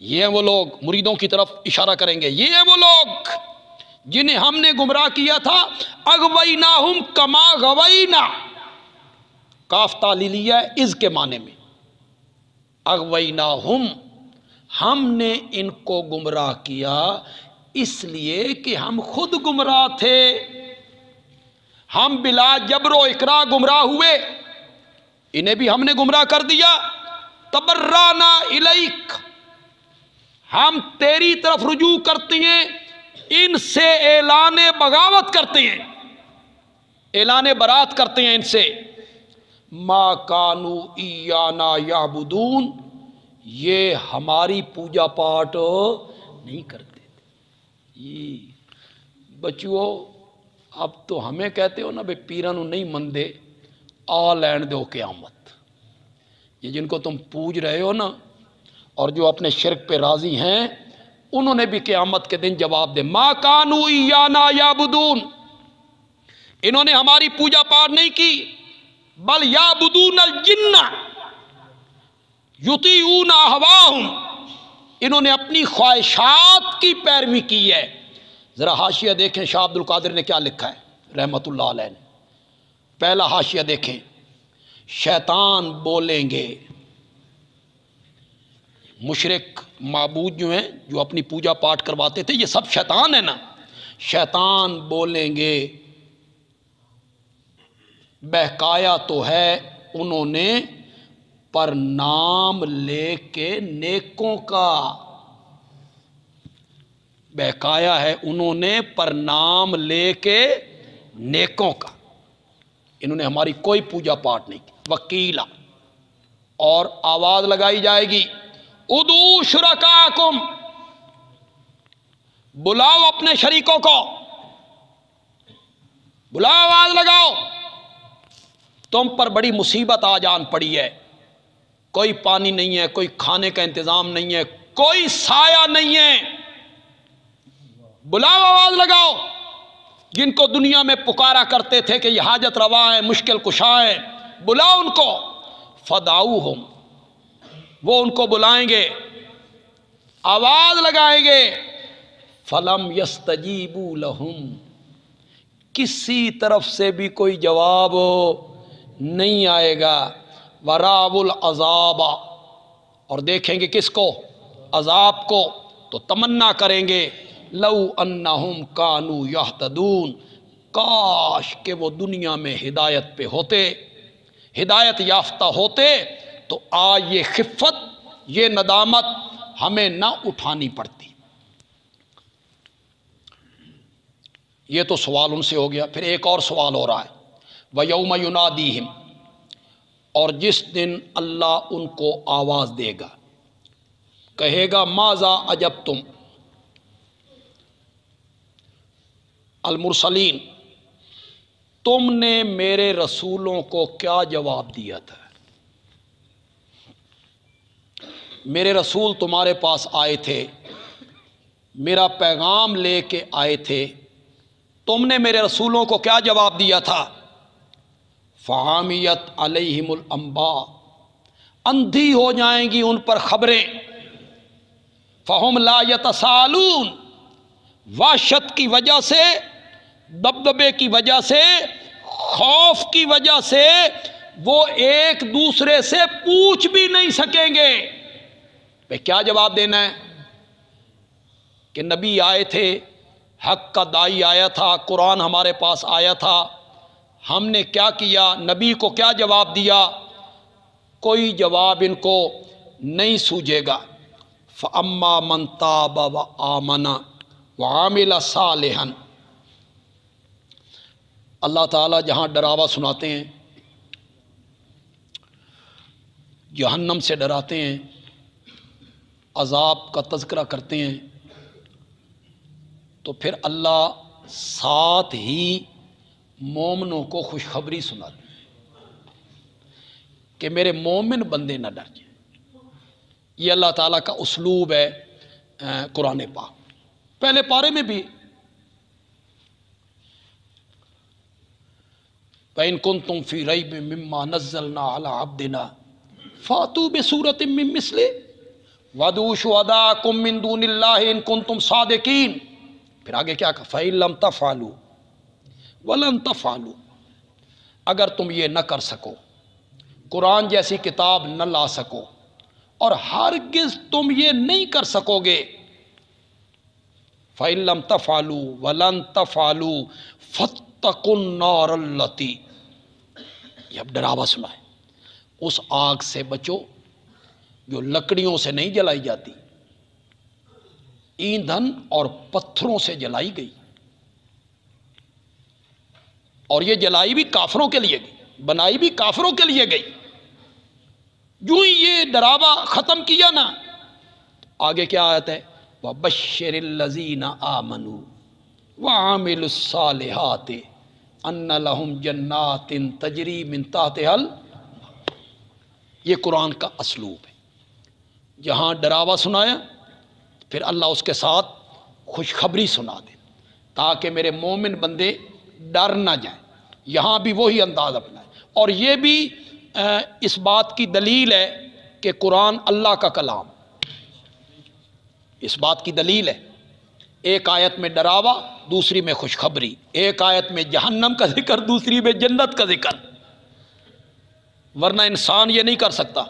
یہ ہیں وہ لوگ، مریدوں کی طرف اشارہ کریں گے، یہ ہیں وہ لوگ جنہیں ہم نے گمراہ کیا تھا۔ اغویناہم کما غوینا، کاف تعلیلیہ ہے از کے معنی میں، اغویناہم، ہم نے ان کو گمراہ کیا اس لیے کہ ہم خود گمراہ تھے، ہم بلا جبر و اکراہ گمراہ ہوئے، انہیں بھی ہم نے گمراہ کر دیا۔ تبرانا الیک، ہم تیری طرف رجوع کرتے ہیں، ان سے اعلان بغاوت کرتے ہیں، اعلان برات کرتے ہیں ان سے۔ ما کانوا ایانا یعبدون، یہ ہماری پوجا پاٹ نہیں کرتے تھے۔ یہ بچو اب تو ہمیں کہتے ہو نا بھئی پیرانو نہیں مندے، آ لین دو قیامت۔ یہ جن کو تم پوج رہے ہو نا اور جو اپنے شرک پہ راضی ہیں، انہوں نے بھی قیامت کے دن جواب دے، ما کانوا ایانا یعبدون، انہوں نے ہماری پوجا پاٹ نہیں کی، بل یعبدون الجن یطیعون اہواہم، انہوں نے اپنی خواہشات کی پیروی کی ہے۔ ذرا حاشیہ دیکھیں شاہ عبد القادر نے کیا لکھا ہے رحمت اللہ علیہ نے۔ پہلا حاشیہ دیکھیں، شیطان بولیں گے، مشرک معبود جو ہیں جو اپنی پوجا پاٹ کرواتے تھے، یہ سب شیطان ہیں نا، شیطان بولیں گے، بہکایا تو ہے انہوں نے پر نام لے کے نیکوں کا، بہکایا ہے انہوں نے پر نام لے کے نیکوں کا، انہوں نے ہماری کوئی پوجا پاٹ نہیں کی۔ وکیلا، اور آواز لگائی جائے گی، ادعوا شرکاکم، بلاؤ اپنے شریکوں کو، بلاؤ، آواز لگاؤ، تم پر بڑی مصیبت آ جان پڑی ہے، کوئی پانی نہیں ہے، کوئی کھانے کا انتظام نہیں ہے، کوئی سایہ نہیں ہے، بلاؤ، آواز لگاؤ، جن کو دنیا میں پکارا کرتے تھے کہ یہ حاجت روا ہیں، مشکل کشا ہیں، بلاؤ ان کو، فدعوہم، وہ ان کو بلائیں گے، آواز لگائیں گے، فلم یستجیبوا لہم، کسی طرف سے بھی کوئی جواب نہیں آئے گا، وراءوا العذاب، اور دیکھیں گے کس کو؟ عذاب کو، تو تمنا کریں گے، لو انہم کانوا یہتدون، کاش کہ وہ دنیا میں ہدایت پہ ہوتے، ہدایت یافتہ ہوتے، تو آج یہ خفت، یہ ندامت ہمیں نہ اٹھانی پڑتی۔ یہ تو سوال ان سے ہو گیا۔ پھر ایک اور سوال ہو رہا ہے، وَيَوْمَ يُنَادِيهِمْ، اور جس دن اللہ ان کو آواز دے گا، کہے گا ماذا اجبتم المرسلین، تم نے میرے رسولوں کو کیا جواب دیا تھا؟ میرے رسول تمہارے پاس آئے تھے، میرا پیغام لے کے آئے تھے، تم نے میرے رسولوں کو کیا جواب دیا تھا؟ فعامیت علیہم الانباء، اندھی ہو جائیں گی ان پر خبریں، فہم لا یتسالون، وحشت کی وجہ سے، دبدبے کی وجہ سے، خوف کی وجہ سے وہ ایک دوسرے سے پوچھ بھی نہیں سکیں گے۔ بھئی کیا جواب دینا ہے کہ نبی آئے تھے، حق کا داعی آیا تھا، قرآن ہمارے پاس آیا تھا، ہم نے کیا کیا، نبی کو کیا جواب دیا؟ کوئی جواب ان کو نہیں سوجے گا۔ فَأَمَّا مَن تَابَ وَآمَنَ وَعَمِلَ صَالِحًا، اللہ تعالیٰ جہاں ڈراوا سناتے ہیں، جہنم سے ڈراتے ہیں، عذاب کا تذکرہ کرتے ہیں، تو پھر اللہ ساتھ ہی مومنوں کو خوشخبری سناتے ہیں کہ میرے مومن بندے نہ ڈر جائیں۔ یہ اللہ تعالیٰ کا اسلوب ہے قرآن پاک۔ پہلے پارے میں بھی فَإِن كُنتُمْ فِي رَيْبٍ مِّمَّا نَزَّلْنَا عَلَىٰ عَبْدِنَا فَأْتُوا بِسُورَةٍ مِّن مِّثْلِهِ وَادْعُوا شُهَدَاءَكُم مِّن دُونِ اللَّهِ إِن كُنتُمْ صَادِقِينَ۔ پھر آگے کیا کہا؟ فَإِن لَّمْ تَفْعَلُوا وَلَن تَفْعَلُوا، اگر تم یہ نہ کر سکو، قرآن جیسی کتاب نہ لا سکو، اور ہرگز تم یہ نہیں کر سکو گے، فَإِن لَّمْ تَفْعَلُوا وَلَن تَفْعَلُوا فَاتَّقُوا النَّارَ الَّتِي، یہ اب ڈراوا سنا ہے، اس آگ سے بچو جو لکڑیوں سے نہیں جلائی جاتی، ایندھن اور پتھروں سے جلائی گئی، اور یہ جلائی بھی کافروں کے لیے گئی، بنائی بھی کافروں کے لیے گئی۔ جو ہی یہ ڈراوا ختم کیا نا، آگے کیا آیت ہے؟ وَبَشِّرِ الَّذِينَ آمَنُوا وَعَمِلُوا الصَّالِحَاتِ أَنَّ لَهُمْ جَنَّاتٍ تَجْرِي مِن تَحْتِهَا، یہ قرآن کا اسلوب ہے، جہاں ڈراوا سنایا پھر اللہ اس کے ساتھ خوشخبری سنا دے تاکہ میرے مومن بندے ڈر نہ جائیں۔ یہاں بھی وہی انداز اپنا ہے، اور یہ بھی اس بات کی دلیل ہے کہ قرآن اللہ کا کلام، اس بات کی دلیل ہے۔ ایک آیت میں ڈراوا، دوسری میں خوشخبری، ایک آیت میں جہنم کا ذکر، دوسری میں جنت کا ذکر، ورنہ انسان یہ نہیں کر سکتا۔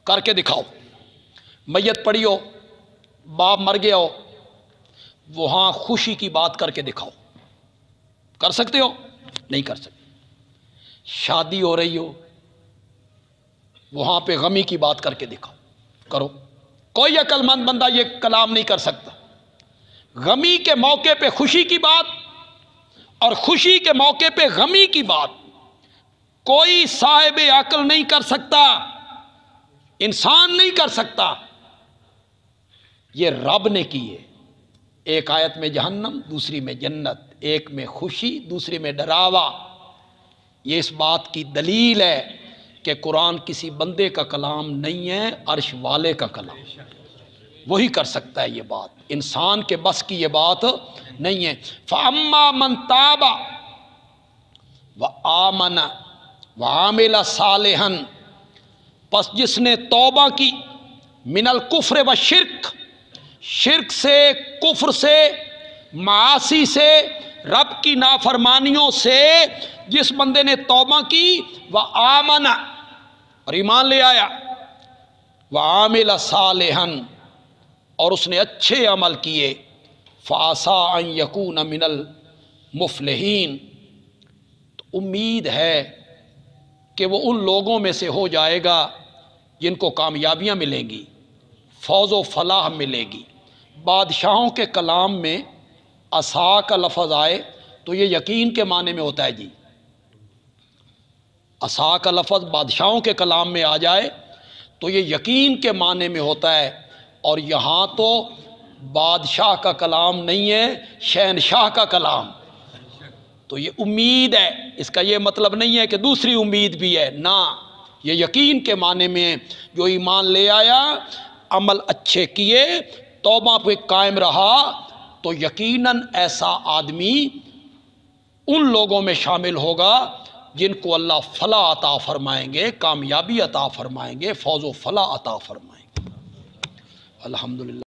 کر کے دکھاؤ، میت پڑی ہو، باپ مر گیا ہو، وہاں خوشی کی بات کر کے دکھاؤ، کر سکتے ہو؟ نہیں کر سکتے۔ شادی ہو رہی ہو، وہاں پہ غمی کی بات کر کے دکھاؤ، کرو۔ کوئی عقل مند بندہ یہ کلام نہیں کر سکتا۔ غمی کے موقع پہ خوشی کی بات اور خوشی کے موقع پہ غمی کی بات کوئی صاحب عقل نہیں کر سکتا، انسان نہیں کر سکتا، یہ رب نے کی ہے۔ ایک آیت میں جہنم، دوسری میں جنت، ایک میں خوشی، دوسری میں ڈراوا۔ یہ اس بات کی دلیل ہے کہ قرآن کسی بندے کا کلام نہیں ہے، عرش والے کا کلام، وہی کر سکتا ہے یہ بات، انسان کے بس کی یہ بات نہیں ہے۔ فَأَمَّا مَن تَابَ وَآمَنَ وَعَمِلَ صَالِحًا، پس جس نے توبہ کی، من الکفر و شرک، شرک سے، کفر سے، معاصی سے، رب کی نافرمانیوں سے جس بندے نے توبہ کی، وآمن، اور ایمان لے آیا، وعامل صالحا، اور اس نے اچھے عمل کیے، فعسیٰ ان یکون من المفلحین، تو امید ہے کہ وہ ان لوگوں میں سے ہو جائے گا جن کو کامیابیاں ملیں گی، فوز و فلاح ملے گی۔ بادشاہوں کے کلام میں عصا کا لفظ آئے تو یہ یقین کے معنی میں ہوتا ہے جی۔ عصا کا لفظ بادشاہوں کے کلام میں آ جائے تو یہ یقین کے معنی میں ہوتا ہے، اور یہاں تو بادشاہ کا کلام نہیں ہے، شہنشاہ کا کلام، تو یہ امید ہے۔ اس کا یہ مطلب نہیں ہے کہ دوسری امید بھی ہے، نہ، یہ یقین کے معنی میں جو ایمان لے آیا، عمل اچھے کیے، توبہ پہ قائم رہا، تو یقیناً ایسا آدمی ان لوگوں میں شامل ہوگا جن کو اللہ فلاح عطا فرمائیں گے، کامیابی عطا فرمائیں گے، فوز و فلاح عطا فرمائیں گے۔ الحمدللہ۔